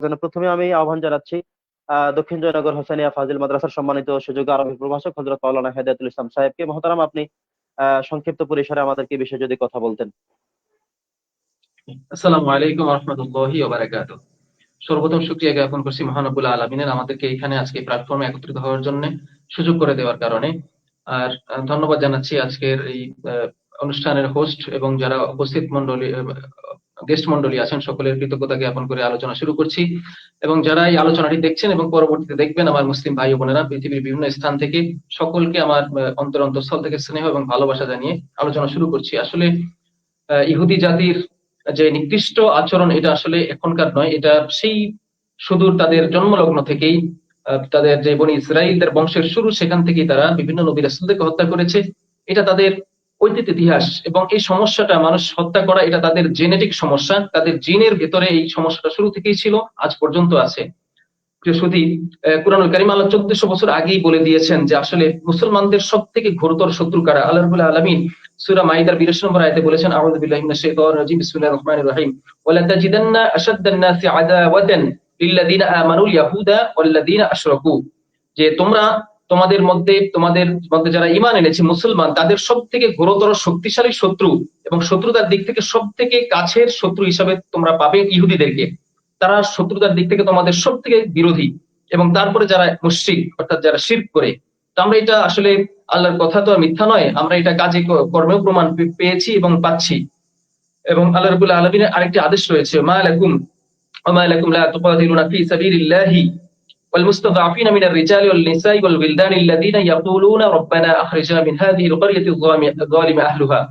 জন্য প্রথমে আমি আহ্বান জানাচ্ছি দক্ষিণ জয়নগর হোসেনিয়া ফাজিল মাদ্রাসার সম্মানিত সুযোগ্য আরবি প্রভাষক হযরত মাওলানা হেদায়েতুল ইসলাম সাহেবকে। মহতারাম, আপনি সংক্ষিপ্ত পরিসরে আমাদেরকে এই বিষয়ে যদি কথা বলতেন। আসসালামু আলাইকুম ওয়া রাহমাতুল্লাহি ওয়া বারাকাতুহু। সর্বপ্রথম শুকরিয়া জ্ঞাপন করছি মহান রব্বুল আলামিনের আমাদেরকে এখানে আজকে প্ল্যাটফর্মে একত্রিত হওয়ার জন্য সুযোগ করে দেওয়ার কারণে। আর ধন্যবাদ জানাচ্ছি আজকের এই অনুষ্ঠানের হোস্ট এবং যারা উপস্থিত গেস্ট মন্ডলী আছেন সকলের কৃতজ্ঞতা জ্ঞাপন করে আলোচনা শুরু করছি। এবং যারা এই আলোচনাটি দেখছেন এবং পরবর্তীতে দেখবেন আমার মুসলিম ভাই ও বোনেরা পৃথিবীর বিভিন্ন স্থান থেকে সকলকে আমার অন্তঃস্থল থেকে স্নেহ এবং ভালোবাসা জানিয়ে আলোচনা শুরু করছি। আসলে ইহুদি জাতির যে নিকৃষ্ট আচরণ এটা আসলে এখনকার নয়, এটা সেই সুদূর তাদের জন্মলগ্ন থেকেই তাদের যে বনি ইসরাইলদের বংশের শুরু, সেখান থেকেই তারা বিভিন্ন নবী রাসূলদেরকে হত্যা করেছে। এটা তাদের ঐতিহ্য ইতিহাস এবং এই সমস্যাটা মানুষ হত্যা করা এটা তাদের জেনেটিক সমস্যা, তাদের জিনের ভেতরে এই সমস্যাটা শুরু থেকেই ছিল, আজ পর্যন্ত আছে। প্রিয় সুধী, কুরআনুল কারীম আল্লাহ 1400 বছর আগেই বলে দিয়েছেন যে আসলে মুসলমানদের সবথেকে ঘোরতর শত্রু কারা। আল্লাহ রাব্বুল আলামিন সূরা মাইদার 82 নম্বর আয়াতে বলেছেন, আউযু বিল্লাহি মিনাশ শাইতানির রাজীম, বিসমিল্লাহির রহমানির রহিম, ওয়ালা তাজিদান্না আশাদ্দান নাসি আদাওয়াতান লিল্লাযিনা আমানুল ইয়াহুদা ওয়াল্লাযিনা আশরাকু, যে তোমাদের মধ্যে যারা ঈমান এনেছে মুসলমান, তাদের সবথেকে ঘোরতর শক্তিশালী শত্রু এবং শত্রুতার দিক থেকে সবথেকে কাছের শত্রু হিসাবে তোমরা পাবে ইহুদিদেরকে। তারা শত্রুতার দিক থেকে তোমাদের সব থেকে বিরোধী। এবং তারপরে যারা মুশরিক অর্থাৎ যারা শিরক করে। তো আমরা এটা আসলে আল্লাহর কথা তো মিথ্যা নয়, আমরা এটা কাজে কর্মেও প্রমাণ পেয়েছি এবং পাচ্ছি। এবং আল্লাহ রাব্বুল আলামিনের আরেকটি আদেশ রয়েছে, মা লাকুম লা তুকাতিলুনা ফি সাবিলিল্লাহি ওয়াল মুস্তাদআফিনা মিনার রিজালি ওয়াল নিসাই ওয়াল বিলদানি আল্লাযিনা ইয়াকুলুনা রাব্বানা আখরিজনা মিন হাযিহিল ক্বরিয়াতি যালিমা আহলুহা।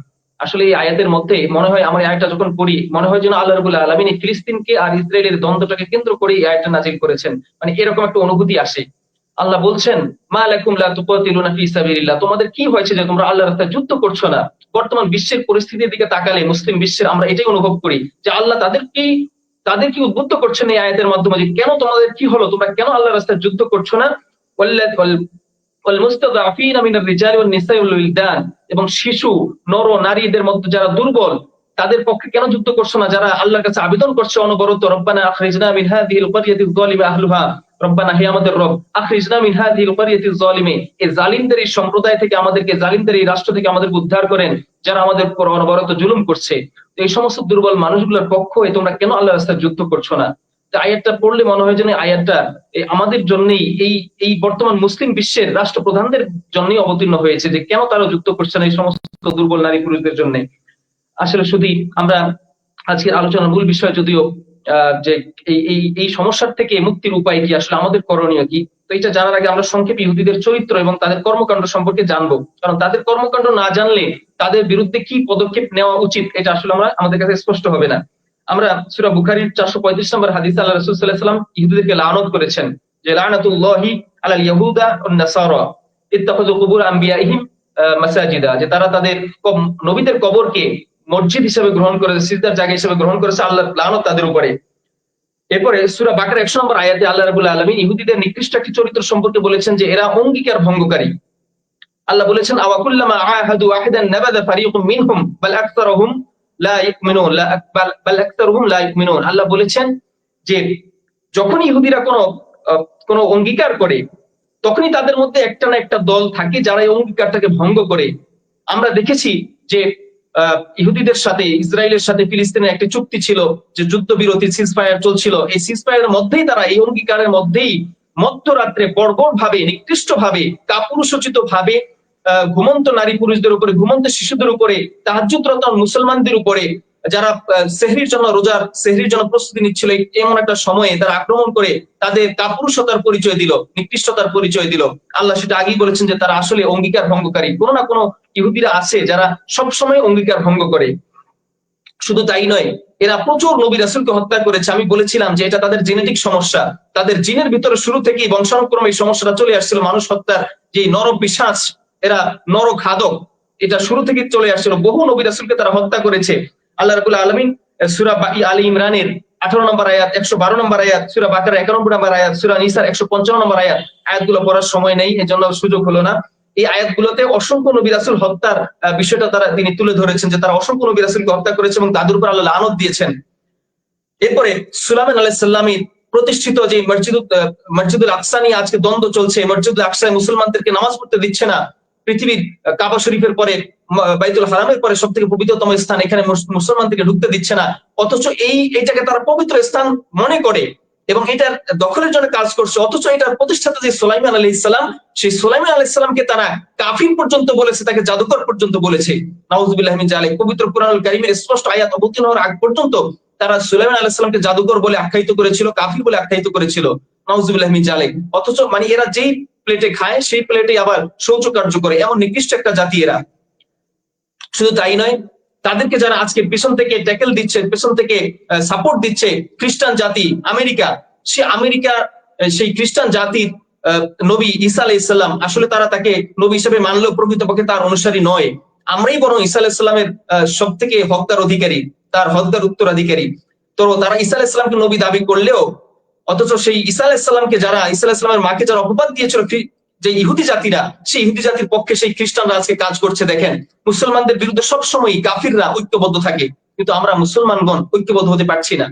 আসলে এই আয়াতের মধ্যে মনে হয়, আমার এই আয়াতটা যখন পড়ি মনে হয় যেন আল্লাহ রাব্বুল আলামিন ফিলিস্তিনকে আর ইসরায়েলের দ্বন্দ্বটাকে কেন্দ্র করে এই আয়াতটা নাযিল করেছেন। মানে এরকম একটা অনুভূতি আসে। আল্লাহ বলছেন, মা লাকুম লা তুকাতিলুনা ফি সাবিলিল্লাহ, তোমাদের কি হয়েছে যে তোমরা আল্লাহর রাস্তায় যুদ্ধ করছো না? বর্তমান বিশ্বের পরিস্থিতির দিকে তাকালে মুসলিম বিশ্বের আমরা এটাই অনুভব করি যে আল্লাহ তাদেরকে উদ্বুদ্ধ করছেন এই আয়াতের মাধ্যমে যে কেন তোমাদের কি হলো, তোমরা কেন আল্লাহর রাস্তায় যুদ্ধ করছো না? এবং শিশু নর নারীদের মধ্যে যারা দুর্বল তাদের পক্ষে কেন যুদ্ধ করছো না, যারা আল্লাহর কাছে আবেদন করছে অনবরত, রব্বানা আখরিজনা মিন হাযিহিল ক্বরিয়াতি যালিমা আহলুহা, রব্বানা হে আমাদের রব, আখরিজনা মিন হাযিহিল ক্বরিয়াতি যালিমে, এই জালিমদের এই সম্প্রদায় থেকে আমাদেরকে, জালিমদের এই রাষ্ট্র থেকে আমাদেরকে উদ্ধার করেন যারা আমাদের উপর অনবরত জুলুম করছে। তো এই সমস্ত দুর্বল মানুষগুলোর পক্ষ হয়ে তোমরা কেন আল্লাহর রাস্তায় যুদ্ধ করছো না? আয়াতটা পড়লে মনে হয় যেন আয়াতটা আমাদের জন্যই, এই বর্তমান মুসলিম বিশ্বের রাষ্ট্রপ্রধানদের জন্যই অবতীর্ণ হয়েছে, যে কেন তারা যুদ্ধ করছে না এই সমস্ত দুর্বল নারী পুরুষদের জন্য। আসলে শুধু আমরা আজকের আলোচনার মূল বিষয় যদিও যে এই সমস্যার থেকে মুক্তির উপায় কি, আসলে আমাদের করণীয় কি, তো এটা জানার আগে আমরা সংক্ষেপে ইহুদিদের চরিত্র এবং তাদের কর্মকাণ্ড সম্পর্কে জানবো। কারণ তাদের কর্মকাণ্ড না জানলে তাদের বিরুদ্ধে কি পদক্ষেপ নেওয়া উচিত এটা আসলে আমাদের কাছে স্পষ্ট হবে না। আমরা সূরা বুখারীর 435 নম্বর হাদিসে আল্লাহ রাসূল সাল্লাল্লাহু আলাইহি ওয়াসাল্লাম ইহুদিদেরকে লানত করেছেন যে লানাতুল্লাহি আলাল ইয়াহুদা ওয়ান নাসারা ইত্তাখাযু কুবুর আম্বিয়াইহিম মাসাজিদা, যে তারা তাদের নবীদের কবরকে মসজিদ হিসেবে গ্রহণ করেছে, সিজদার জায়গা হিসেবে গ্রহণ করেছে, আল্লাহর লানত তাদের উপরে। এরপরে সূরা বাকারা 100 নম্বর আয়াতে আল্লাহ রাব্বুল আলামিন ইহুদিদের নিকৃষ্ট একটি চরিত্র সম্পর্কে বলেছেন যে এরা অঙ্গীকার ভঙ্গকারী। আল্লাহ বলেছেন, আওয়াকুল্লামা আহাদু আহাদান নাবাযা ফারিকুম মিনহুম বাল আকতারুহুম লা ইউমিনুন বাল আকতারুহুম লা ইউমিনুন। আল্লাহ বলেছেন যে যখন ইহুদিরা কোনো অঙ্গীকার করে তখনই তাদের মধ্যে একটা না একটা দল থাকে যারা এই অঙ্গীকারটাকে ভঙ্গ করে। আমরা দেখেছি যে ইহুদিদের সাথে ইসরায়েলের সাথে ফিলিস্তিনের একটি চুক্তি ছিল, যে যুদ্ধবিরতি সিজফায়ার চলছিল। এই সিজফায়ারের মধ্যেই তারা, এই অঙ্গীকারের মধ্যেই মধ্যরাত্রে বর্বর ভাবে, নিকৃষ্ট ভাবে, কাপুরুষোচিত ভাবে ঘুমন্ত নারী পুরুষদের উপরে, ঘুমন্ত শিশুদের উপরে, তাহাজ্জুদরত মুসলমানদের উপরে, যারা সেহরির জন্য প্রস্তুতি নিচ্ছিল, এমন একটা সময়ে তারা আক্রমণ করে তাদের কাপুরুষতার পরিচয় দিল, নিকৃষ্টতার পরিচয় দিল। আল্লাহ সেটা আগেই বলেছেন যে তারা আসলে অঙ্গীকার ভঙ্গকারী। কোনো না কোনো ইহুদিরা আছে যারা সবসময় অঙ্গীকার ভঙ্গ করে। শুধু তাই নয়, এরা প্রচুর নবী রাসূলকে হত্যা করেছে। আমি বলেছিলাম যে এটা তাদের জেনেটিক সমস্যা, তাদের জিনের ভিতরে শুরু থেকেই বংশানুক্রমে এই সমস্যাটা চলে আসছিল। মানুষ হত্যার যে নর পিশাচ, এরা নর খাদক, এটা শুরু থেকে চলে আসছিল। বহু নবী রাসূলকে তারা হত্যা করেছে। আল্লাহ রাব্বুল আলামিন সূরা আলী ইমরানের 18 নম্বর আয়াত, 112 নম্বর আয়াত, সূরা বাকারা 91 নম্বর আয়াত, সূরা নিসার 155 নম্বর আয়াত, আয়াতগুলো পড়ার সময় নেই, এজন্য সুযোগ হলো না। এই আয়াতগুলোতে অসংখ্য নবী রাসূল হত্যার বিষয়টা তিনি তুলে ধরেছেন, যে তারা অসংখ্য নবী রাসূলকে হত্যা করেছে এবং তাদের উপর আল্লাহ লানত দিয়েছেন। এরপরে সুলাইমান আলাইহিস সালামের প্রতিষ্ঠিত যে মসজিদুল আকসা নিয়ে আজকে দ্বন্দ্ব চলছে, মসজিদুল আকসায় মুসলমানদেরকে নামাজ পড়তে দিচ্ছে না, পৃথিবীর কাবা শরীফের পরে বাইতুল হারামের পরে সব থেকে পবিত্রতম স্থান, এখানে মুসলমানদেরকে ঢুকতে দিচ্ছে না, অথচ এইটাকে তারা পবিত্র স্থান মনে করে এবং এটার দখলের জন্য কাজ করছে, অথচ এটার প্রতিষ্ঠাতা যে সুলাইমান আলাইহিস সালাম, সেই সুলাইমান আলাইহিস সালামকে তারা কাফির পর্যন্ত বলেছে, তাকে জাদুকর পর্যন্ত বলেছে। নাউযুবিল্লাহি মিন যালিক। পবিত্র কুরআনুল কারীমের স্পষ্ট আয়াত অবতীর্ণ হওয়ার আগ পর্যন্ত তারা সুলাইমান আলাইহিস সালামকে জাদুকর বলে আখ্যায়িত করেছিল, কাফির বলে আখ্যায়িত করেছিল। নাউযুবিল্লাহি মিন যালিক। অথচ মানে এরা যেই প্লেটে খায় সেই প্লেটে আবার শৌচকার্য করে, এমন নিকৃষ্ট একটা জাতি এরা। শুধু তাই নয়, তাদেরকে যারা আজকে পেছন থেকে ট্যাকেল দিচ্ছে, পেছন থেকে সাপোর্ট দিচ্ছে, খ্রিস্টান জাতি আমেরিকা, সেই খ্রিস্টান জাতির নবী ঈসা আলাইহিস সালাম, আসলে তারা তাকে নবী হিসেবে মানলেও প্রকৃতপক্ষে তার অনুসারী নয়। আমরাই বরং ঈসা আলাইহিস সালামের সব থেকে হকদার অধিকারী, তার হকদার উত্তরাধিকারী। তো তারা ঈসা আলাইহিস সালামকে নবী দাবি করলেও, অথচ সেই ঈসা আলাইহিস সালামকে যারা, ঈসা আলাইহিস সালামের মাকে যারা অপবাদ দিয়েছিল, যে ইহুদি জাতিরা, সেই ইহুদি জাতির পক্ষে সেই খ্রিস্টানরা আজকে কাজ করছে। দেখেন, মুসলমানদের বিরুদ্ধে সবসময় কাফিররা ঐক্যবদ্ধ থাকে, কিন্তু আমরা মুসলমানগণ ঐক্যবদ্ধ হতে পারছি না।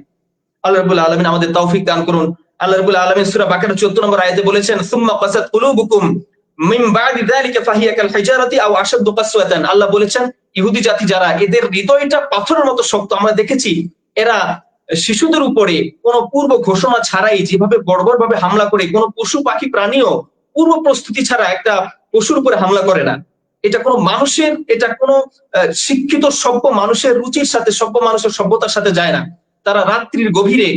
আল্লাহ রাব্বুল আলামিন আমাদের তৌফিক দান করুন। আল্লাহ রাব্বুল আলামিন সূরা বাকারা 14 নম্বর আয়াতে বলেছেন, সুম্মা কাসাত কুলুবুকুম মিন বাদি যালিকা ফাহিয়া কাল হিজারাতি আও আশাদ্দু কাসওয়াতান। আল্লাহ বলেছেন, ইহুদি জাতি যারা, এদের হৃদয়টা পাথরের মতো শক্ত। আমরা দেখেছি এরা শিশুদের উপরে কোনো পূর্ব ঘোষণা ছাড়াই যেভাবে বর্বর ভাবে হামলা করে, কোনো পশু পাখি প্রাণীও পূর্ব প্রস্তুতি ছাড়া একটা পশুর উপরে হামলা করে না। এটা কোনো মানুষের, এটা কোনো শিক্ষিত সভ্য মানুষের রুচির সাথে, সভ্য মানুষের সভ্যতার সাথে যায় না। তারা রাত্রির গভীরে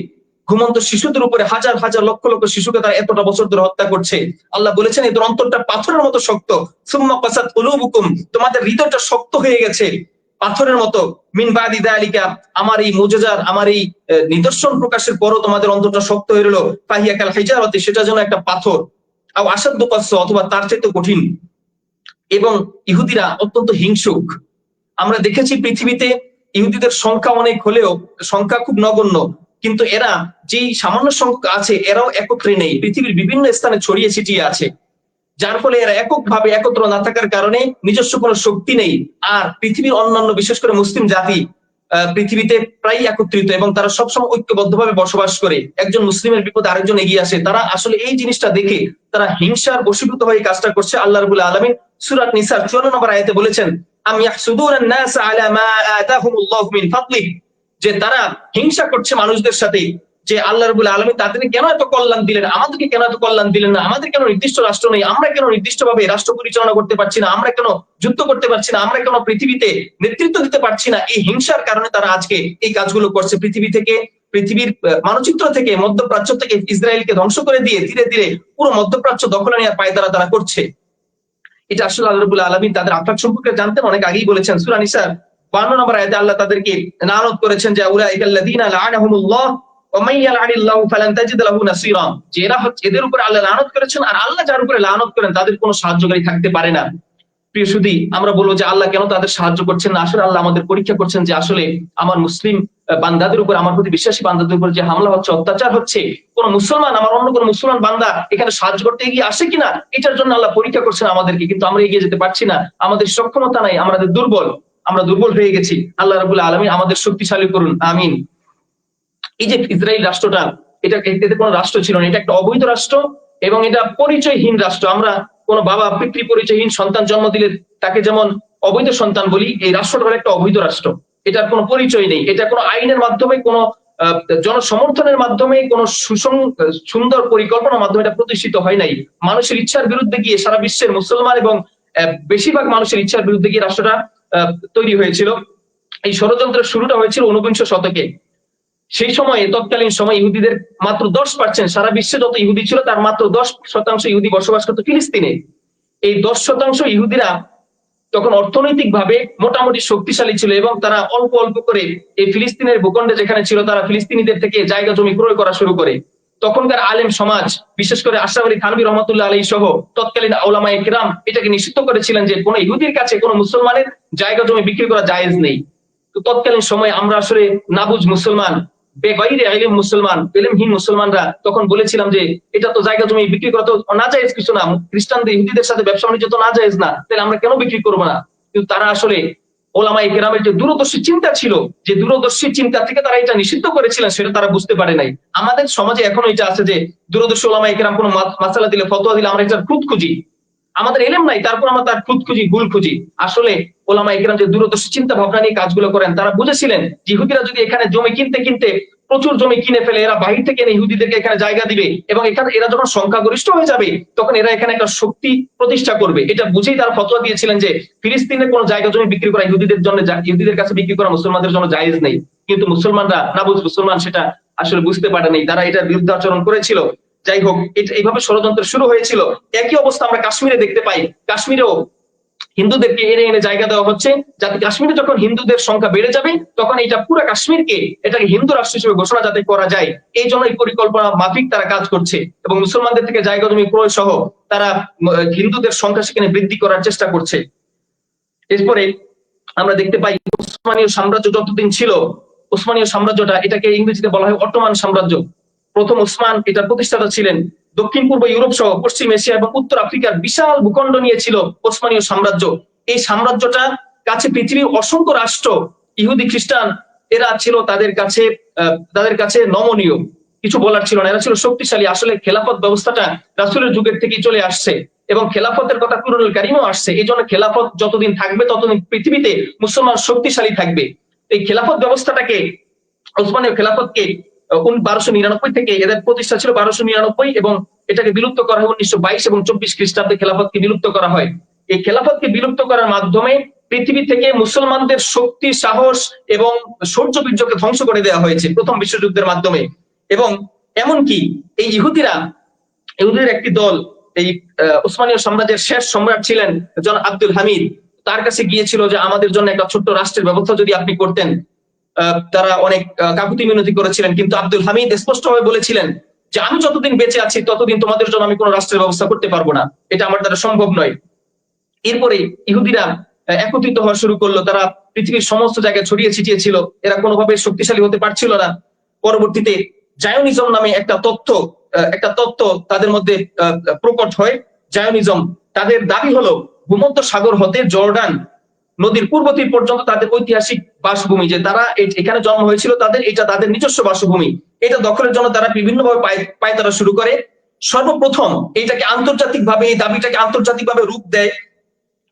ঘুমন্ত শিশুদের উপরে হাজার হাজার লক্ষ লক্ষ শিশুকে তারা এতটা বছর ধরে হত্যা করছে। আল্লাহ বলেছেন, এদের অন্তরটা পাথরের মতো শক্ত। সুম্মা কাসাত কুলুবুকুম, তোমাদের হৃদয়টা শক্ত হয়ে গেছে পাথরের মতো। মিন বাদি যালিকা, আমার এই মুজিজার, আমার এই নিদর্শন প্রকাশের পরও তোমাদের অন্তরটা শক্ত হয়ে রইল। ফাহিয়া কাল হিজারাতি, সেটা যেন একটা পাথর। আও আশাদ্দু কাসওয়া, অথবা তার চাইতে কঠিন। এবং ইহুদিরা অত্যন্ত হিংসুক। আমরা দেখেছি পৃথিবীতে ইহুদিদের সংখ্যা অনেক হলেও, সংখ্যা খুব নগণ্য, কিন্তু এরা যেই সামান্য সংখ্যা আছে, এরাও একত্রে নেই, পৃথিবীর বিভিন্ন স্থানে ছড়িয়ে ছিটিয়ে আছে। যার ফলে এরা এককভাবে একত্র না থাকার কারণে নিজস্ব কোনো শক্তি নেই। আর পৃথিবীর অন্যান্য, বিশেষ করে মুসলিম জাতি পৃথিবীতে প্রায় একত্রিত এবং তারা সবসময় ঐক্যবদ্ধভাবে বসবাস করে। একজন মুসলিমের বিপদে আরেকজন এগিয়ে আসে। তারা আসলে এই জিনিসটা দেখে তারা হিংসার বশীভূত হয়ে কাজটা করছে। আল্লাহ রাব্বুল আলামিন সূরা নিসার 54 নম্বর আয়াতে বলেছেন, আম ইয়াহসুদুনান নাস আলা মা আতাহুমুল্লাহু মিন ফাদলিহ, যে তারা হিংসা করছে মানুষদের সাথে, যে আল্লাহ রাব্বুল আলামিন তাদেরকে কেন এত কল্যাণ দিলেন, আমাদেরকে কেন এত কল্যাণ দিলেন না, আমাদের কেন নির্দিষ্ট রাষ্ট্র নেই, আমরা কেন নির্দিষ্টভাবে রাষ্ট্র পরিচালনা করতে পারছি না, আমরা কেন যুদ্ধ করতে পারছি না, আমরা কেন পৃথিবীতে নেতৃত্ব দিতে পারছি না। এই হিংসার কারণে তারা আজকে এই কাজগুলো করছে। পৃথিবীর মানচিত্র থেকে, মধ্যপ্রাচ্য থেকে ইসরায়েলকে ধ্বংস করে দিয়ে ধীরে ধীরে পুরো মধ্যপ্রাচ্য দখলে নেওয়ার পায়তারা তারা করছে। এটা আসলে আল্লাহ রাব্বুল আলামিন তাদের আখলাক সম্পর্কে জানতেন, অনেক আগেই বলেছেন। সূরা নিসার 52 নম্বর আয়াতে আল্লাহ তাদেরকে লানত করেছেন যে উলাইকাল্লাযীনা লাআনাহুমুল্লাহ ওয়া মান ইয়ালআনিল্লাহু ফালান তাজিদ লাহু নাসীরা, যে এরা হচ্ছে, এদের উপরে আল্লাহ লানত করেছেন, আর আল্লাহ যার উপরে লানত করেন তাদের কোনো সাহায্যকারী থাকতে পারে না। প্রিয় সুধী, আমরা বলবো যে আল্লাহ কেন তাদের সাহায্য করছেন না? আসলে আল্লাহ আমাদের পরীক্ষা করছেন যে আসলে আমার মুসলিম বান্দাদের উপর, আমার প্রতি বিশ্বাসী বান্দাদের উপর যে হামলা হচ্ছে, অত্যাচার হচ্ছে, কোন মুসলমান, আমার অন্য কোন মুসলমান বান্দা এখানে সাহায্য করতে এগিয়ে আসে কিনা, এটার জন্য আল্লাহ পরীক্ষা করছেন আমাদেরকে। কিন্তু আমরা এগিয়ে যেতে পারছি না, আমাদের সক্ষমতা নাই, আমাদের দুর্বল, আমরা দুর্বল হয়ে গেছি। আল্লাহ রাব্বুল আলামিন আমাদের শক্তিশালী করুন, আমিন। এই যে ইসরায়েল রাষ্ট্রটা, এতে কোনো রাষ্ট্র ছিল না, এটা একটা অবৈধ রাষ্ট্র এবং এটা পরিচয়হীন রাষ্ট্র। আমরা কোনো বাবা পিতৃ পরিচয়হীন সন্তান জন্ম দিলে তাকে যেমন অবৈধ সন্তান বলি, এই রাষ্ট্রটা একটা অবৈধ রাষ্ট্র। এটার কোনো পরিচয় নেই, এটা কোনো আইনের মাধ্যমে, কোনো জনসমর্থনের মাধ্যমে, কোনো সুন্দর পরিকল্পনার মাধ্যমে এটা প্রতিষ্ঠিত হয় নাই। মানুষের ইচ্ছার বিরুদ্ধে গিয়ে, সারা বিশ্বের মুসলমান এবং বেশিরভাগ মানুষের ইচ্ছার বিরুদ্ধে গিয়ে রাষ্ট্রটা তৈরি হয়েছিল। এই ষড়যন্ত্রের শুরুটা হয়েছিল 49 শতকে। সেই সময়ে, তৎকালীন সময় ইহুদিদের মাত্র 10%, সারা বিশ্বে যত ইহুদি ছিল তার মাত্র 10% ইহুদি বসবাস করত ফিলিস্তিনে। এই 10% ইহুদিরা তখন অর্থনৈতিকভাবে মোটামুটি শক্তিশালী ছিল এবং তারা অল্প অল্প করে এই ফিলিস্তিনের ভূখণ্ডে যেখানে ছিল, তারা ফিলিস্তিনিদের থেকে জায়গা জমি ক্রয় করা শুরু করে। তখনকার আলেম সমাজ, বিশেষ করে আশরাফ আলী থানভী রহমাতুল্লাহ আলাইহি সহ তৎকালীন উলামায়ে কিরাম এটাকে নিষিদ্ধ করেছিলেন যে কোনো ইহুদির কাছে কোনো মুসলমানের জায়গা জমি বিক্রি করা জায়েজ নেই। তো তৎকালীন সময় আমরা আসলে নাবুজ মুসলমান, বেগাইরে ইলম মুসলমান, ইলমহীন মুসলমানরা তখন বলেছিলাম যে এটা তো জায়গা জমি বিক্রি করা তো নাজায়েজ কিছু না, খ্রিস্টানদের ইহুদিদের সাথে ব্যবসা বাণিজ্য তো নাজায়েজ না, তাহলে আমরা কেন বিক্রি করবো না? কিন্তু তারা আসলে ওলামায়ে কেরামের যে দূরদর্শী চিন্তা ছিল, যে দূরদর্শী চিন্তা থেকে তারা এটা নিষিদ্ধ করেছিলেন, সেটা তারা বুঝতে পারে নাই। আমাদের সমাজে এখনো এটা আছে যে দূরদর্শী ওলামায়ে কেরাম কোনো মাসালা দিলে, ফতোয়া দিলে আমরা এটার খুঁত খুঁজি। আমাদের এলেম নাই, তারপর আমরা তার খুঁত খুঁজি, ভুল খুঁজি। আসলে ওলামায়ে কেরাম যে দূরদর্শী চিন্তা ভাবনা নিয়ে কাজগুলো করেন, তারা বুঝেছিলেন যে ইহুদিরা যদি এখানে জমি কিনতে কিনতে প্রচুর জমি কিনে ফেলে, এরা বাহির থেকে এনে ইহুদিদেরকে এখানে জায়গা দিবে এবং এখানে এরা যখন সংখ্যাগরিষ্ঠ হয়ে যাবে, তখন এরা এখানে একটা শক্তি প্রতিষ্ঠা করবে। এটা বুঝেই তারা ফতোয়া দিয়েছিলেন যে ফিলিস্তিনের কোনো জায়গা জমি বিক্রি করা ইহুদিদের জন্য, ইহুদিদের কাছে বিক্রি করা মুসলমানদের জন্য জায়েজ নেই। কিন্তু মুসলমানরা, নাবুজ মুসলমান, সেটা আসলে বুঝতে পারেনি, তারা এটার বিরুদ্ধে আচরণ করেছিল। যাই হোক, এইভাবে ষড়যন্ত্র শুরু হয়েছিল। একই অবস্থা আমরা কাশ্মীরে দেখতে পাই। কাশ্মীরেও হিন্দুদেরকে এনে এনে জায়গা দেওয়া হচ্ছে, যাতে কাশ্মীরে যখন হিন্দুদের সংখ্যা বেড়ে যাবে, তখন এটা পুরো কাশ্মীরকে এটাকে হিন্দু রাষ্ট্র হিসেবে ঘোষণা যাতে করা যায়, এই জন্য এই পরিকল্পনা মাফিক তারা কাজ করছে। এবং মুসলমানদের থেকে জায়গা জমি ক্রয় সহ তারা হিন্দুদের সংখ্যা সেখানে বৃদ্ধি করার চেষ্টা করছে। এরপরে আমরা দেখতে পাই উসমানীয় সাম্রাজ্য যতদিন ছিল, উসমানীয় সাম্রাজ্যটা, এটাকে ইংরেজিতে বলা হয় অটোমান সাম্রাজ্য। প্রথম উসমান এটার প্রতিষ্ঠাতা ছিলেন। দক্ষিণ পূর্ব ইউরোপ সহ পশ্চিম এশিয়া এবং উত্তর আফ্রিকার বিশাল ভূখণ্ড নিয়েছিল ওসমানীয় সাম্রাজ্য। এই সাম্রাজ্যটা কাছে পৃথিবীর অসংখ্য রাষ্ট্র, ইহুদি খ্রিস্টান, এরা ছিল তাদের কাছে নমনীয়, কিছু বলার ছিল না, এরা ছিল শক্তিশালী। আসলে খেলাফত ব্যবস্থাটা রাসূলের যুগের থেকেই চলে আসছে এবং খেলাফতের কথা কুরআনুল কারীমেও আসছে। এই জন্য খেলাফত যতদিন থাকবে ততদিন পৃথিবীতে মুসলমান শক্তিশালী থাকবে। এই খেলাফত ব্যবস্থাটাকে, ওসমানীয় খেলাফতকে 1299 থেকে, এদের প্রতিষ্ঠা ছিল 1299 এবং এটাকে বিলুপ্ত করা হয় 1922 এবং 24 খ্রিস্টাব্দে খেলাফতকে বিলুপ্ত করা হয়। এই খেলাফতকে বিলুপ্ত করার মাধ্যমে পৃথিবী থেকে মুসলমানদের শক্তি, সাহস এবং শৌর্য বীর্যকে ধ্বংস করে দেওয়া হয়েছে প্রথম বিশ্বযুদ্ধের মাধ্যমে। এবং এমনকি এই ইহুদিদের একটি দল, এই ওসমানীয় সাম্রাজ্যের শেষ সম্রাট ছিলেন জন আব্দুল হামিদ, তার কাছে গিয়েছিল যে আমাদের জন্য একটা ছোট্ট রাষ্ট্রের ব্যবস্থা যদি আপনি করতেন। তারা অনেক কাকুতি মিনতি করেছিলেন, কিন্তু আব্দুল হামিদ স্পষ্টভাবে বলেছিলেন যে আমি যতদিন বেঁচে আছি ততদিন তোমাদের জন্য আমি কোনো রাষ্ট্রের ব্যবস্থা করতে পারবো না, এটা আমার দ্বারা সম্ভব নয়। এরপরে ইহুদিরা একত্রিত হওয়া শুরু করলো, তারা পৃথিবীর সমস্ত জায়গায় ছড়িয়ে ছিটিয়ে ছিল, এরা কোনোভাবে শক্তিশালী হতে পারছিল না। পরবর্তীতে জায়োনিজম নামে একটা তত্ত্ব তাদের মধ্যে প্রকট হয়। জায়োনিজম, তাদের দাবি হলো ভূমধ্য সাগর হতে জর্ডান নদীর পূর্ব তীর পর্যন্ত তাদের ঐতিহাসিক বাসভূমি, যে তারা এখানে জন্ম হয়েছিল, এটা তাদের নিজস্ব বাসভূমি। এটা দখলের জন্য তারা বিভিন্নভাবে পায়তারা শুরু করে। সর্বপ্রথম এই দাবিটাকে আন্তর্জাতিকভাবে রূপ দেয়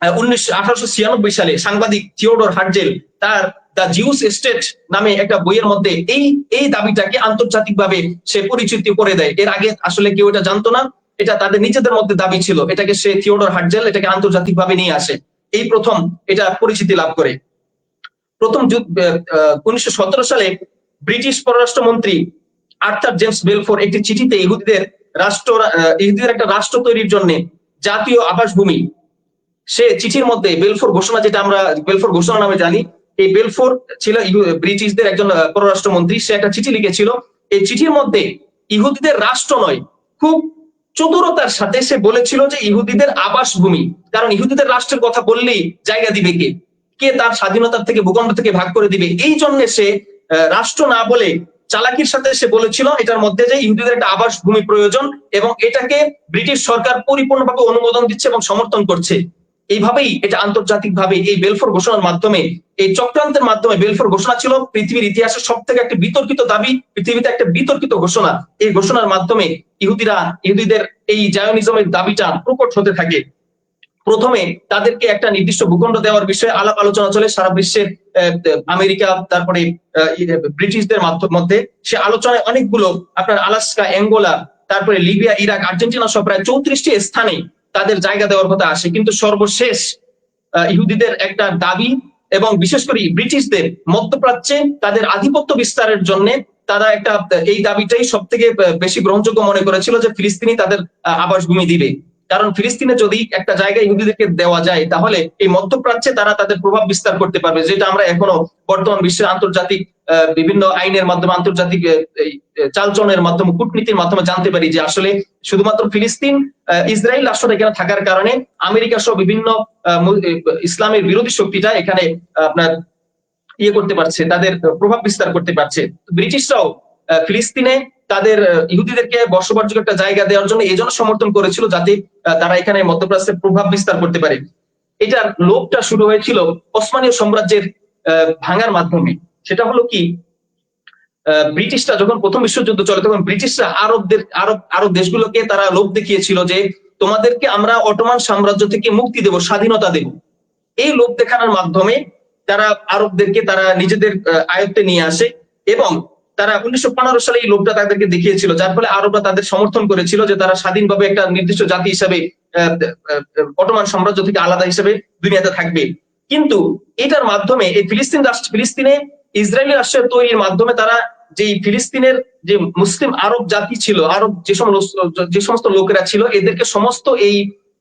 1896 সালে সাংবাদিক থিওডর হার্জেল তার দ্য জিউস স্টেট নামে একটা বইয়ের মধ্যে এই দাবিটাকে আন্তর্জাতিকভাবে সে পরিচিতি করে দেয়। এর আগে আসলে কেউ এটা জানতো না, এটা তাদের নিজেদের মধ্যে দাবি ছিল, এটাকে সে থিওডর হার্জেল এটাকে আন্তর্জাতিকভাবে নিয়ে আসে, এই প্রথম এটা পরিচিতি লাভ করে। প্রথম 1917 সালে ব্রিটিশ পররাষ্ট্রমন্ত্রী আর্থার জেমস বেলফোর একটি চিঠিতে ইহুদিদের একটা রাষ্ট্র তৈরির জন্য জাতীয় আবাসভূমি, সে চিঠির মধ্যে বেলফোর ঘোষণা, যেটা আমরা বেলফোর ঘোষণা নামে জানি, এই বেলফোর ছিল ব্রিটিশদের একজন পররাষ্ট্রমন্ত্রী, সে একটা চিঠি লিখেছিল। এই চিঠির মধ্যে ইহুদিদের রাষ্ট্র নয়, খুব চতুরতার সাথে সে বলেছিল যে ইহুদিদের আবাসভূমি, কারণ ইহুদিদের রাষ্ট্রের কথা বললেই জায়গা দিবে কে তার স্বাধীনতার থেকে, ভূখণ্ড থেকে ভাগ করে দিবে। এই জন্য সে রাষ্ট্র না বলে চালাকির সাথে সে বলেছিল এটার মধ্যে যে ইহুদিদের একটা আবাসভূমি প্রয়োজন এবং এটাকে ব্রিটিশ সরকার পরিপূর্ণভাবে অনুমোদন দিচ্ছে এবং সমর্থন করছে। এইভাবেই এটা আন্তর্জাতিকভাবে এই বেলফোর ঘোষণার মাধ্যমে, এই চক্রান্তের মাধ্যমে বেলফোর ঘোষণা ছিল পৃথিবীর ইতিহাসের সব থেকে একটা বিতর্কিত দাবি, পৃথিবীতে একটা বিতর্কিত ঘোষণা। এই ঘোষণার মাধ্যমে ইহুদিদের এই জায়োনিজমের দাবিটা প্রকট হতে থাকে। প্রথমে তাদেরকে একটা নির্দিষ্ট ভূখণ্ড দেওয়ার বিষয়ে আলাপ আলোচনা চলে সারা বিশ্বের, আমেরিকা, তারপরে ব্রিটিশদের মধ্যে। সে আলোচনায় অনেকগুলো, আপনার আলাস্কা, অ্যাঙ্গোলা, তারপরে লিবিয়া, ইরাক, আর্জেন্টিনা সহ প্রায় 34টি স্থানে তাদের জায়গা দেওয়ার কথা আসে। কিন্তু সর্বশেষ ইহুদিদের একটা দাবি, এবং বিশেষ করে ব্রিটিশদের মধ্যপ্রাচ্যে তাদের আধিপত্য বিস্তারের জন্য তারা এই দাবিটাই সব থেকে বেশি গ্রহণযোগ্য মনে করেছিল, যে ফিলিস্তিনি তাদের আবাসভূমি দিবে। কারণ ফিলিস্তিনে যদি একটা জায়গা ইহুদিদেরকে দেওয়া যায়, তাহলে এই মধ্যপ্রাচ্যে তারা তাদের প্রভাব বিস্তার করতে পারবে, যেটা আমরা এখনো বর্তমান বিশ্বের আন্তর্জাতিক বিভিন্ন আইনের মাধ্যমে, আন্তর্জাতিক চালচলনের মাধ্যমে, কূটনীতির মাধ্যমে জানতে পারি যে আসলে শুধুমাত্র ফিলিস্তিন, ইসরায়েল রাষ্ট্রটা এখানে থাকার কারণে আমেরিকা সহ বিভিন্ন ইসলামের বিরোধী শক্তিটা এখানে আপনার করতে পারছে, তাদের প্রভাব বিস্তার করতে পারছে। ব্রিটিশরাও ফিলিস্তিনে তাদের ইহুদিদেরকে বসবাসযোগ্য একটা জায়গা দেওয়ার জন্য এই জন্য সমর্থন করেছিল, যাতে তারা এখানে মধ্যপ্রাচ্যে প্রভাব বিস্তার করতে পারে। এটার লোভটা শুরু হয়েছিল ওসমানীয় সাম্রাজ্যের ভাঙার মাধ্যমে। সেটা হলো কি, ব্রিটিশরা যখন প্রথম বিশ্বযুদ্ধ চলে তখন ব্রিটিশরা আরব দেশগুলোকে তারা লোভ দেখিয়েছিল যে তোমাদেরকে আমরা অটোমান সাম্রাজ্য থেকে মুক্তি দেব, স্বাধীনতা দেব। এই লোভ দেখানোর মাধ্যমে তারা আরবদেরকে তারা নিজেদের আয়ত্তে নিয়ে আসে এবং তারা 1915 সালে এই লোভটা তাদেরকে দেখিয়েছিল, যার ফলে আরবরা তাদের সমর্থন করেছিল যে তারা স্বাধীনভাবে একটা নির্দিষ্ট জাতি হিসেবে অটোমান সাম্রাজ্য থেকে আলাদা হিসেবে দুনিয়াতে থাকবে। কিন্তু এটার মাধ্যমে এই ফিলিস্তিনে ইসরায়েলি রাষ্ট্রের তৈরির মাধ্যমে তারা যে ফিলিস্তিনের যে মুসলিম আরব জাতি ছিল, আরব যে সমস্ত লোকেরা ছিল, এদেরকে সমস্ত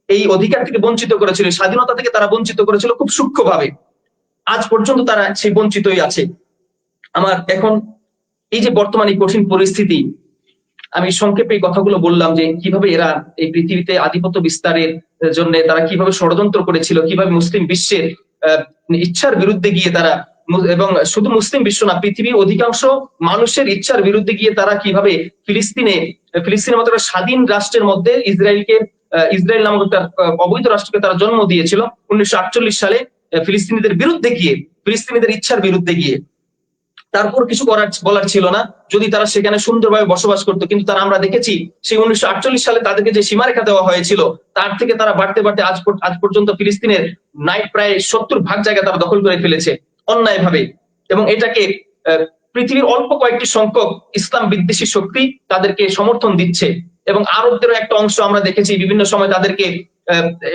এই অধিকার থেকে বঞ্চিত করেছিল, স্বাধীনতা থেকে তারা বঞ্চিত করেছিল খুব সূক্ষ্মভাবে। আজ পর্যন্ত তারা সেই বঞ্চিতই আছে। আমার এখন এই যে বর্তমান এই কঠিন পরিস্থিতি, আমি সংক্ষেপে এই কথাগুলো বললাম যে কিভাবে এরা এই পৃথিবীতে আধিপত্য বিস্তারের জন্য তারা কিভাবে ষড়যন্ত্র করেছিল, কিভাবে মুসলিম বিশ্বের ইচ্ছার বিরুদ্ধে গিয়ে তারা, এবং শুধু মুসলিম বিশ্ব না, পৃথিবীর অধিকাংশ মানুষের ইচ্ছার বিরুদ্ধে গিয়ে তারা কিভাবে ফিলিস্তিনের মতো একটা স্বাধীন রাষ্ট্রের মধ্যে ইসরায়েল নামক একটা অবৈধ রাষ্ট্রকে তারা জন্ম দিয়েছিল 1948 সালে, ফিলিস্তিনিদের বিরুদ্ধে গিয়ে, ফিলিস্তিনিদের ইচ্ছার বিরুদ্ধে গিয়ে। তারপর কিছু বলার ছিল না যদি তারা সেখানে সুন্দরভাবে বসবাস করতো। কিন্তু তারা, আমরা দেখেছি সেই 1948 সালে তাদেরকে যে সীমারেখা দেওয়া হয়েছিল তার থেকে তারা বাড়তে বাড়তে আজ পর্যন্ত ফিলিস্তিনের প্রায় 70% জায়গা তারা দখল করে ফেলেছে অন্যায়ভাবে। এবং এটাকে পৃথিবীর অল্প কয়েকটি সংখ্যক ইসলাম বিদ্বেষী শক্তি তাদেরকে সমর্থন দিচ্ছে, এবং আরবদেরও একটা অংশ আমরা দেখেছি বিভিন্ন সময় তাদেরকে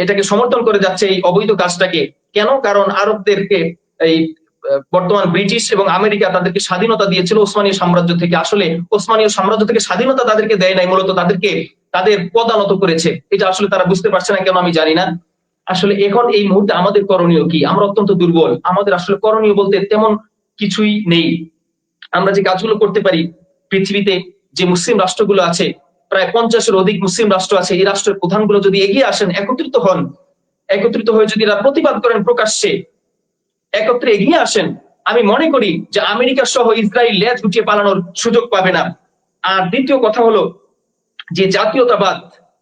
এটাকে সমর্থন করে যাচ্ছে এই অবৈধ কাজটাকে। কেন? কারণ আরবদেরকে এই বর্তমান ব্রিটিশ এবং আমেরিকা তাদেরকে স্বাধীনতা দিয়েছিল ওসমানীয় সাম্রাজ্য থেকে। আসলে ওসমানীয় সাম্রাজ্য থেকে স্বাধীনতা তাদেরকে দেয় নাই, মূলত তাদের পদানত করেছে। এটা আসলে তারা বুঝতে পারছে না, কেন আমি জানি না। আসলে এখন এই মুহূর্তে আমাদের করণীয় কি? আমরা অত্যন্ত দুর্বল, আমাদের আসলে করণীয় বলতে তেমন কিছুই নেই। আমরা যে কাজগুলো করতে পারি, পৃথিবীতে যে মুসলিম রাষ্ট্রগুলো আছে, প্রায় 50-এর অধিক মুসলিম রাষ্ট্র আছে, এই রাষ্ট্রের প্রধানগুলো যদি এগিয়ে আসেন, একত্রিত হয়ে যদি এরা প্রতিবাদ করেন, প্রকাশ্যে একত্রে এগিয়ে আসেন, আমি মনে করি যে আমেরিকা সহ ইসরায়েল লেজ গুটিয়ে পালানোর সুযোগ পাবে না। আর দ্বিতীয় কথা হলো যে জাতীয়তাবাদ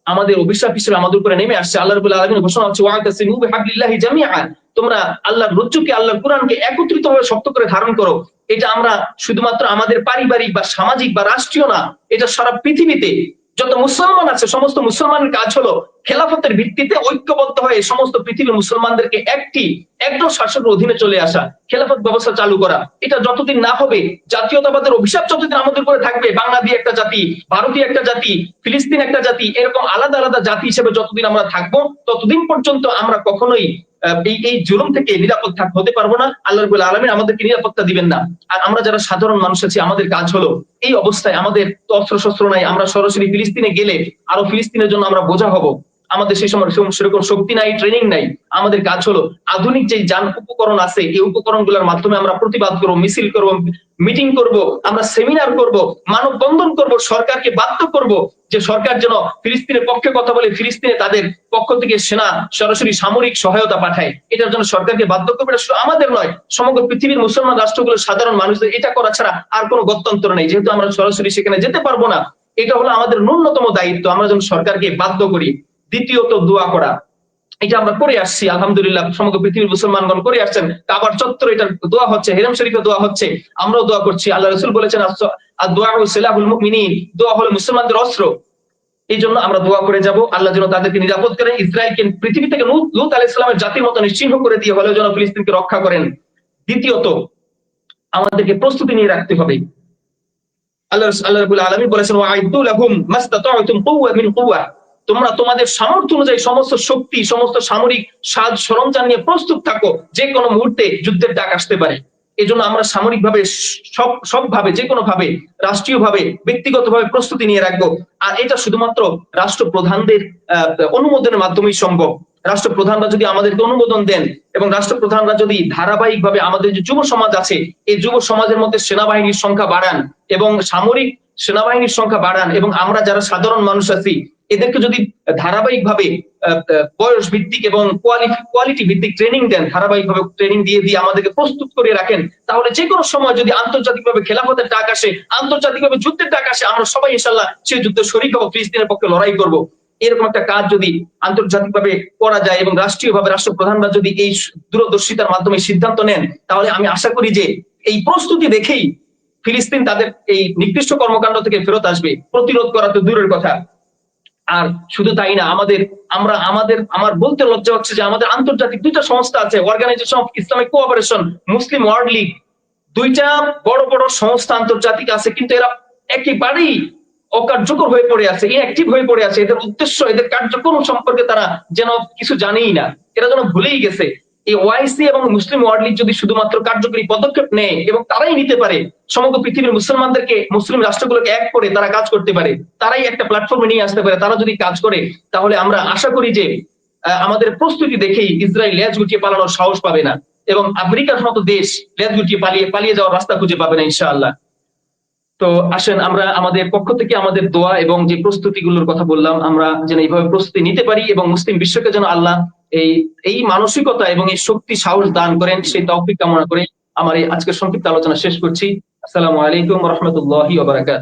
আমাদের অভিশাপ হিসেবে আমাদের উপরে নেমে আসছে। আল্লাহ রাব্বুল আলামিনের ঘোষণা হচ্ছে, ওয়া'তাসিমু বিহাবলিল্লাহি জামিআন, তোমরা আল্লাহর রজ্জুকে, আল্লাহর কোরআনকে একত্রিতভাবে শক্ত করে ধারণ করো। এটা আমরা শুধুমাত্র আমাদের পারিবারিক বা সামাজিক বা রাষ্ট্রীয় না, এটা সারা পৃথিবীতে যত মুসলমান আছে সমস্ত মুসলমানের কাজ হলো খেলাফতের ভিত্তিতে ঐক্যবদ্ধ হয়ে সমস্ত পৃথিবীর মুসলমানদেরকে একজন শাসকের অধীনে চলে আসা, খেলাফত ব্যবস্থা চালু করা। এটা যতদিন না হবে, জাতীয়তাবাদের অভিশাপ যতদিন আমাদের উপরে থাকবে, বাংলাদেশ একটা জাতি, ভারতীয় একটা জাতি, ফিলিস্তিন একটা জাতি, এরকম আলাদা আলাদা জাতি হিসেবে যতদিন আমরা থাকবো, ততদিন পর্যন্ত আমরা কখনোই এই জুলুম থেকে নিরাপদ হতে পারবো না। আল্লাহ রাব্বুল আলামিন আমাদেরকে নিরাপত্তা দিবেন না। আর আমরা যারা সাধারণ মানুষ আছি, আমাদের কাজ হলো এই অবস্থায়, আমাদের তো অস্ত্র শস্ত্র নাই, আমরা সরাসরি ফিলিস্তিনে গেলে আরো ফিলিস্তিনের জন্য আমরা বোঝা হব। আমাদের সেই সময় সেরকম শক্তি নাই, ট্রেনিং নাই। আমাদের কাজ হলো আধুনিক যে যান উপকরণ আছে, এই উপকরণগুলোর মাধ্যমে আমরা প্রতিবাদ করবো, মিছিল করবো, মিটিং করব, আমরা সেমিনার করব, মানববন্ধন করব, সরকারকে বাধ্য করব যে সরকার যেন ফিলিস্তিনের পক্ষে কথা বলে, ফিলিস্তিনে তাদের পক্ষ থেকে সেনা সরাসরি সামরিক সহায়তা পাঠায়। এটার জন্য সরকারকে বাধ্য করবে। এটা শুধু আমাদের নয়, সমগ্র পৃথিবীর মুসলমান রাষ্ট্রগুলোর সাধারণ মানুষদের এটা করা ছাড়া আর কোনো গত্যন্তর নেই। যেহেতু আমরা সরাসরি সেখানে যেতে পারবো না, এটা হলো আমাদের ন্যূনতম দায়িত্ব, আমরা যেন সরকারকে বাধ্য করি। দ্বিতীয়ত, দোয়া করা। এটা আমরা করে আসছি আলহামদুলিল্লাহ, সমগ্র পৃথিবীর মুসলমানগণ করে আসছেন। কাবার চত্বরে এটা দোয়া হচ্ছে, হেরাম শরীফে দোয়া হচ্ছে, আমরাও দোয়া করছি। আল্লাহ রাসূল বলেছেন, আদ-দুআউ সিলাহুল মুমিনিন, দোয়া হলো মুসলমানদের অস্ত্র। এই জন্য আমরা দোয়া করে যাব, আল্লাহ যেন তাদেরকে নিরাপদ করেন, ইসরায়েলকে পৃথিবী থেকে লূত আলাইহিস সালামের জাতির মতো নিশ্চিহ্ন করে দিয়ে হলেও যেন ফিলিস্তিনকে রক্ষা করেন। দ্বিতীয়ত, আমাদেরকে প্রস্তুতি নিয়ে রাখতে হবে। আল্লাহ রাব্বুল আলামিন বলেছেন, ওয়া'আইদু লাহুম মাসতাতা'তুম কুওয়া মিন কুওয়া, তোমরা তোমাদের সামর্থ্য অনুযায়ী সমস্ত শক্তি, সমস্ত সামরিক সাজ সরঞ্জাম নিয়ে প্রস্তুত থাকো, যে কোনো মুহূর্তে যুদ্ধের ডাক আসতে পারে। এজন্য আমরা সামরিকভাবে সবভাবে, যে কোনো ভাবে, রাষ্ট্রীয়ভাবে, ব্যক্তিগতভাবে প্রস্তুতি নিয়ে রাখবো। আর এটা শুধুমাত্র রাষ্ট্রপ্রধানদের অনুমোদনের মাধ্যমেই সম্ভব। রাষ্ট্রপ্রধানরা যদি আমাদেরকে অনুমোদন দেন এবং রাষ্ট্রপ্রধানরা যদি ধারাবাহিকভাবে আমাদের যে যুব সমাজ আছে, এই যুব সমাজের মধ্যে সেনাবাহিনীর সংখ্যা বাড়ান এবং সামরিক সেনাবাহিনীর সংখ্যা বাড়ান, এবং আমরা যারা সাধারণ মানুষ আছি এদেরকে যদি ধারাবাহিকভাবে বয়স ভিত্তিক এবং কোয়ালিটি ভিত্তিক ট্রেনিং দেন, ধারাবাহিকভাবে ট্রেনিং দিয়ে আমাদেরকে প্রস্তুত করে রাখেন, তাহলে যে কোনো সময় যদি আন্তর্জাতিকভাবে খেলাফতের ডাক আসে, আন্তর্জাতিকভাবে যুদ্ধের ডাক আসে, আমরা সবাই ইনশাআল্লাহ সেই যুদ্ধে শরীক হব, ফিলিস্তিনের পক্ষে লড়াই করব। এরকম একটা কাজ যদি আন্তর্জাতিকভাবে করা যায় এবং রাষ্ট্রীয়ভাবে রাষ্ট্রপ্রধানরা যদি এই দূরদর্শিতার মাধ্যমে সিদ্ধান্ত নেন, তাহলে আমি আশা করি যে এই প্রস্তুতি দেখেই ফিলিস্তিন তাদের এই নিকৃষ্ট কর্মকাণ্ড থেকে ফেরত আসবে। প্রতিরোধ করা তো দূরের কথা। আর শুধু তাই না, আমার বলতে লজ্জা হচ্ছে যে আমাদের আন্তর্জাতিক দুইটা সংস্থা আছে, organisation of Islamic cooperation, Muslim world league, দুইটা বড় বড় সংস্থা আন্তর্জাতিক আছে, কিন্তু এরা একেবারেই অকার্যকর হয়ে পড়ে আছে, ইনঅ্যাক্টিভ হয়ে পড়ে আছে। এদের উদ্দেশ্য, এদের কার্যক্রম সম্পর্কে তারা যেন কিছু জানেই না, এরা যেন ভুলেই গেছে। এই ওআইসি এবং মুসলিম ওয়ার্ল্ড লীগ যদি শুধুমাত্র কার্যকরী পদক্ষেপ নেয় এবং তারাই নিতে পারে, সমগ্র পৃথিবীর মুসলমানদেরকে, মুসলিম রাষ্ট্রগুলোকে এক করে তারা কাজ করতে পারে, তারাই একটা প্ল্যাটফর্মে নিয়ে আসতে পারে, তারা যদি কাজ করে, তাহলে আমরা আশা করি যে আমাদের প্রস্তুতি দেখেই ইসরায়েল লেজ গুটিয়ে পালানোর সাহস পাবে না, এবং আমেরিকার মতো দেশ লেজ গুটিয়ে পালিয়ে যাওয়ার রাস্তা খুঁজে পাবে না ইনশাআল্লাহ। তো আসেন আমরা আমাদের পক্ষ থেকে আমাদের দোয়া এবং যে প্রস্তুতিগুলোর কথা বললাম, আমরা যেন এইভাবে প্রস্তুতি নিতে পারি এবং মুসলিম বিশ্বকে যেন আল্লাহ এই মানসিকতা এবং এই শক্তি সাহস দান করেন, সেই তৌফিক কামনা করে আমার এই আজকের সংক্ষিপ্ত আলোচনা শেষ করছি। আসসালামু আলাইকুম ওয়া রাহমাতুল্লাহি ওয়া বারাকাতুহু।